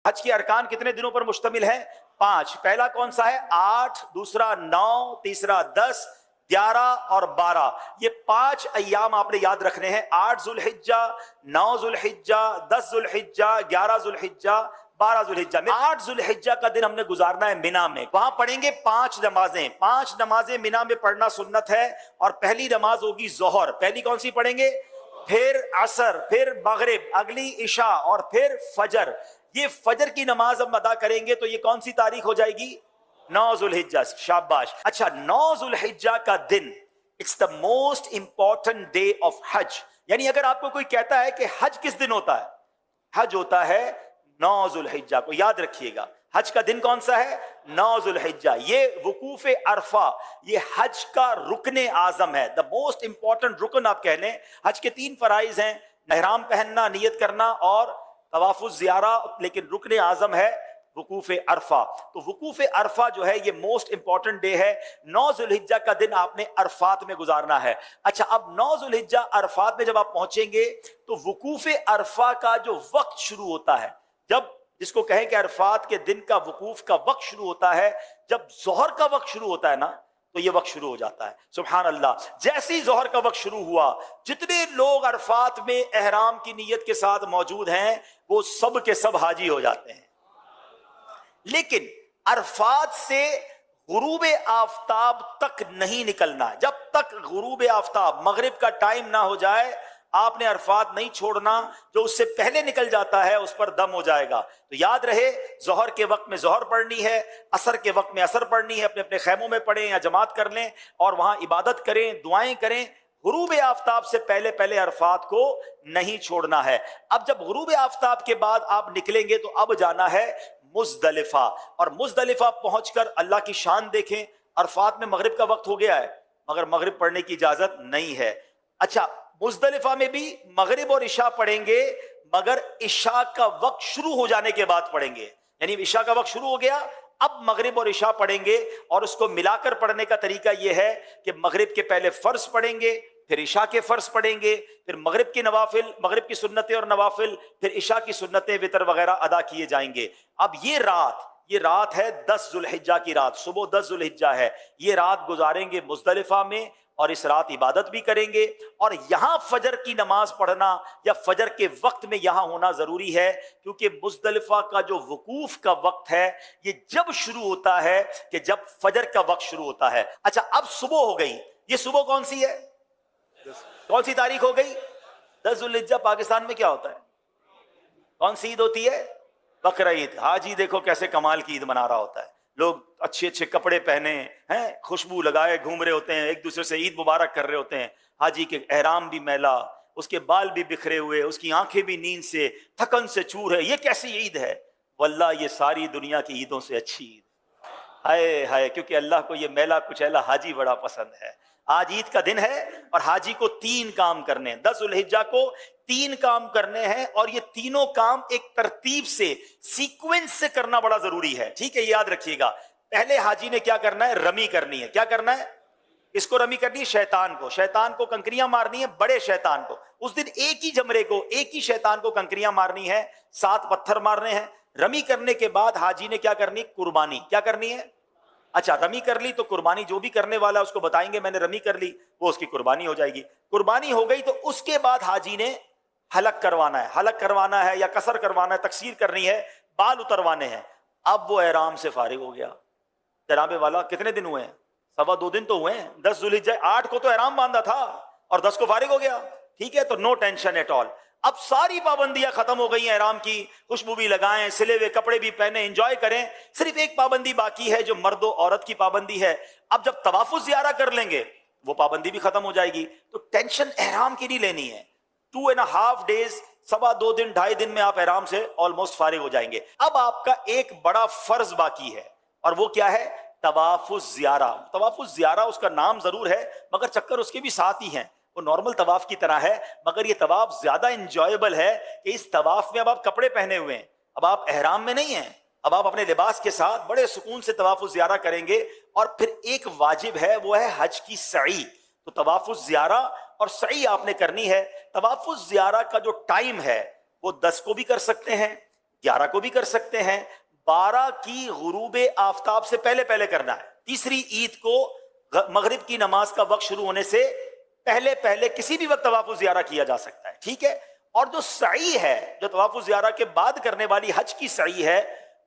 हज के अरकान कितने दिनों पर मुश्तमिल है? 5। पहला कौन सा है? 8, दूसरा 9, तीसरा 10, 11 और 12। ये 5 अय्याम आपने याद रखने हैं। 8 जुल्हिज्जा, 9 जुल्हिज्जा, 10 जुल्हिज्जा, 11 जुल्हिज्जा, 12 जुल्हिज्जा में 8 जुल्हिज्जा का दिन हमने गुजारना है मिना में। वहां पढ़ेंगे 5 नमाजें। 5 नमाजें मिना में पढ़ना सुन्नत है। और पहली नमाज होगी जोहर। पहली कौन सी पढ़ेंगे? फिर असर, फिर मगरिब, अगली इशा और फिर फजर। ये फजर की नमाज हम अदा करेंगे तो ये कौन सी तारीख हो जाएगी? 9 जुल्हिज्जा। शाबाश। अच्छा, 9 जुल्हिज्जा का दिन it's the most important day of हज। यानी अगर आपको कोई कहता है कि हज किस दिन होता है, हज होता है 9 जुल्हिज्जा को। याद रखिएगा, हज का दिन कौन सा है? 9 जुल्हिज्जा। ये वकूफ अरफा, ये हज का रुकने आजम है, द मोस्ट इंपॉर्टेंट रुकन आप कह लें। हज के 3 फराइज हैं, एहराम पहनना, नियत करना और तवाफुज ज़ियारा, लेकिन रुकने आजम है वकूफ अरफा। तो वकूफ अरफा जो है ये मोस्ट इंपॉर्टेंट डे है। 9 जुल्हिज्जा का दिन आपने अरफात में गुजारना है। अच्छा, अब 9 जुल्हिज्जा अरफात में जब आप पहुंचेंगे तो वकूफ अरफा का जो वक्त शुरू होता है, जब जिसको कहें कि अरफात के दिन का वकूफ का वक्त शुरू होता है, जब जोहर का वक्त शुरू होता है ना, तो ये वक्त शुरू हो जाता है। सुभान अल्लाह। जैसे ही जोहर का वक्त शुरू हुआ, जितने लोग अरफात में एहराम की नीयत के साथ मौजूद हैं वो सब के सब हाजी हो जाते हैं। लेकिन अरफात से गुरूब आफताब तक नहीं निकलना। जब तक गुरूब आफताब, मगरिब का टाइम ना हो जाए, आपने अरफात नहीं छोड़ना। जो उससे पहले निकल जाता है उस पर दम हो जाएगा। तो याद रहे, जोहर के वक्त में जोहर पढ़नी है, असर के वक्त में असर पढ़नी है। अपने अपने खैमों में पढ़ें या जमात कर लें और वहां इबादत करें, दुआएं करें। गुरूब आफताब से पहले पहले अरफात को नहीं छोड़ना है। अब जब गुरूब आफताब के बाद आप निकलेंगे तो अब जाना है मुजदलिफा। और मुजदलिफा पहुंचकर अल्लाह की शान देखें। अरफात में मगरिब का वक्त हो गया है मगर मगरिब पढ़ने की इजाजत नहीं है। अच्छा, मुजदलिफा में भी मगरिब और इशा पढ़ेंगे मगर इशा का वक्त शुरू हो जाने के बाद पढ़ेंगे। यानी इशा का वक्त शुरू हो गया, अब मगरिब और इशा पढ़ेंगे। और उसको मिलाकर पढ़ने का तरीका यह है कि मगरिब के पहले फर्ज पढ़ेंगे, फिर इशा के फर्ज पढ़ेंगे, फिर मगरिब की नवाफिल, मगरिब की सुन्नतें और नवाफिल, फिर इशा की सुन्नतें, वितर वगैरह अदा किए जाएंगे। अब ये रात है 10 जुल्हिज्जा की रात, सुबह 10 जुल्हिज्जा है। ये रात गुजारेंगे मुजदलिफा में और इस रात इबादत भी करेंगे। और यहां फजर की नमाज पढ़ना या फजर के वक्त में यहां होना जरूरी है, क्योंकि मुजदलिफा का जो वकूफ का वक्त है ये जब शुरू होता है कि जब फजर का वक्त शुरू होता है। अच्छा, अब सुबह हो गई। ये सुबह कौन सी है? कौन सी तारीख हो गई? 10 जुल्हिज्जा। पाकिस्तान में क्या होता है? कौन सी ईद होती है? बकरा ईद। हाजी देखो कैसे कमाल की ईद मना रहा होता है। लोग अच्छे अच्छे कपड़े पहने हैं, खुशबू लगाए घूम रहे होते हैं, एक दूसरे से ईद मुबारक कर रहे होते हैं। हाजी के एहराम भी मैला, उसके बाल भी बिखरे हुए, उसकी आंखें भी नींद से, थकन से चूर है। ये कैसी ईद है? वल्लाह ये सारी दुनिया की ईदों से अच्छी ईद। हाय हाय, क्योंकि अल्लाह को ये मैला कुचैला हाजी बड़ा पसंद है। आज ईद का दिन है और हाजी को 3 काम करने हैं। 10 जुल्हिज्जा को 3 काम करने हैं और ये तीनों काम एक तरतीब से, सीक्वेंस से करना बड़ा जरूरी है। ठीक है, याद रखिएगा। पहले हाजी ने क्या करना है? रमी करनी है। क्या करना है? इसको रमी करनी है शैतान को कंकरियां मारनी है, बड़े शैतान को। उस दिन एक ही जमरे को, एक ही शैतान को कंकरियां मारनी है, 7 पत्थर मारने हैं। रमी करने के बाद हाजी ने क्या करनी? कुर्बानी। क्या करनी है? अच्छा, रमी कर ली तो कुर्बानी, जो भी करने वाला उसको बताएंगे मैंने रमी कर ली, वो उसकी कुर्बानी हो जाएगी। कुर्बानी हो गई तो उसके बाद हाजी ने हलक करवाना है या कसर करवाना है, तकसीर करनी है, बाल उतरवाने हैं। अब वो एहराम से फारिग हो गया। जनाबे वाला कितने दिन हुए हैं? 2.25 दिन तो हुए हैं। 10 जुल्हिज्जा 8 को तो एहराम बांधा था और 10 को फारिग हो गया। ठीक है, तो नो टेंशन एट ऑल। अब सारी पाबंदियां खत्म हो गई हैं एहराम की। खुशबू भी लगाएं, सिले हुए कपड़े भी पहने, एंजॉय करें। सिर्फ एक पाबंदी बाकी है जो मर्द और औरत की पाबंदी है। अब जब तवाफुज ज़ियारा कर लेंगे वो पाबंदी भी खत्म हो जाएगी। तो टेंशन एहराम की नहीं लेनी है। 2.5 डेज, 2.25 दिन, 2.5 दिन में आप एहराम से ऑलमोस्ट फारिग हो जाएंगे। अब आपका एक बड़ा फर्ज बाकी है और वो क्या है? तवाफुज ज़ियारा। तवाफुज ज़ियारा उसका नाम जरूर है मगर चक्कर उसके भी साथ ही हैं। वो नॉर्मल तवाफ की तरह है मगर ये तवाफ ज्यादा इंजॉयबल है कि इस तवाफ में अब आप कपड़े पहने हुए हैं, अब आप एहराम में नहीं हैं, अब आप अपने लिबास के साथ बड़े सुकून से तवाफुज ज़ियारा करेंगे। और फिर एक वाजिब है, वो है हज की सई। तो तवाफुज ज़ियारा और सई आपने करनी है। तवाफुज ज़ियारा का जो टाइम है वो 10 को भी कर सकते हैं, 11 को भी कर सकते हैं, 12 की गुरूब आफताब से पहले पहले करना है। तीसरी ईद को मगरिब की नमाज का वक्त शुरू होने से पहले पहले किसी भी वक्त तवाफुल ज़ियारा किया जा सकता है, ठीक है। और जो सई है, जो तवाफुल ज़ियारा के बाद करने वाली हज की सई है,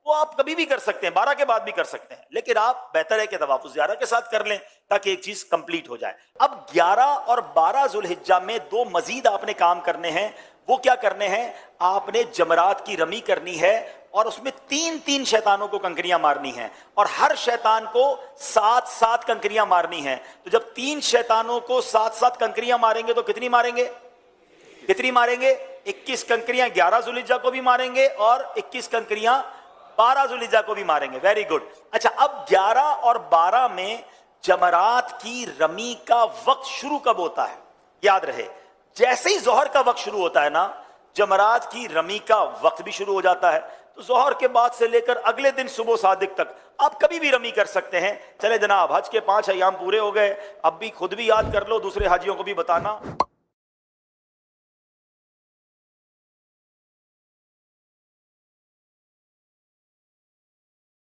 वो आप कभी भी कर सकते हैं, 12 के बाद भी कर सकते हैं, लेकिन आप बेहतर है कि तवाफुल ज़ियारा के साथ कर लें ताकि एक चीज कंप्लीट हो जाए। अब 11 और 12 ज़ुल्हिज्जा में दो मजीद आपने काम करने हैं। वो क्या करने हैं? आपने जमरात की रमी करनी है और उसमें 3-3 शैतानों को कंकरियां मारनी हैं और हर शैतान को 7-7 कंकरियां मारनी हैं। तो जब 3 शैतानों को 7-7 कंकरियां मारेंगे तो कितनी मारेंगे? कितनी मारेंगे? 21 कंकरियां 11 ज़ुल्हिज्जा को भी मारेंगे और 21 कंकरियां 12 ज़ुल्हिज्जा को भी मारेंगे। Very good. अच्छा, अब 11 और 12 में जमरात की रमी का वक्त शुरू कब होता है? याद रहे, जैसे ही जोहर का वक्त शुरू होता है ना, जमरात की रमी का वक्त भी शुरू हो जाता है। तो जोहर के बाद से लेकर अगले दिन सुबह सादिक तक आप कभी भी रमी कर सकते हैं। चले जनाब, हज के 5 अय्याम पूरे हो गए, अब भी खुद भी याद कर लो, दूसरे हाजियों को भी बताना।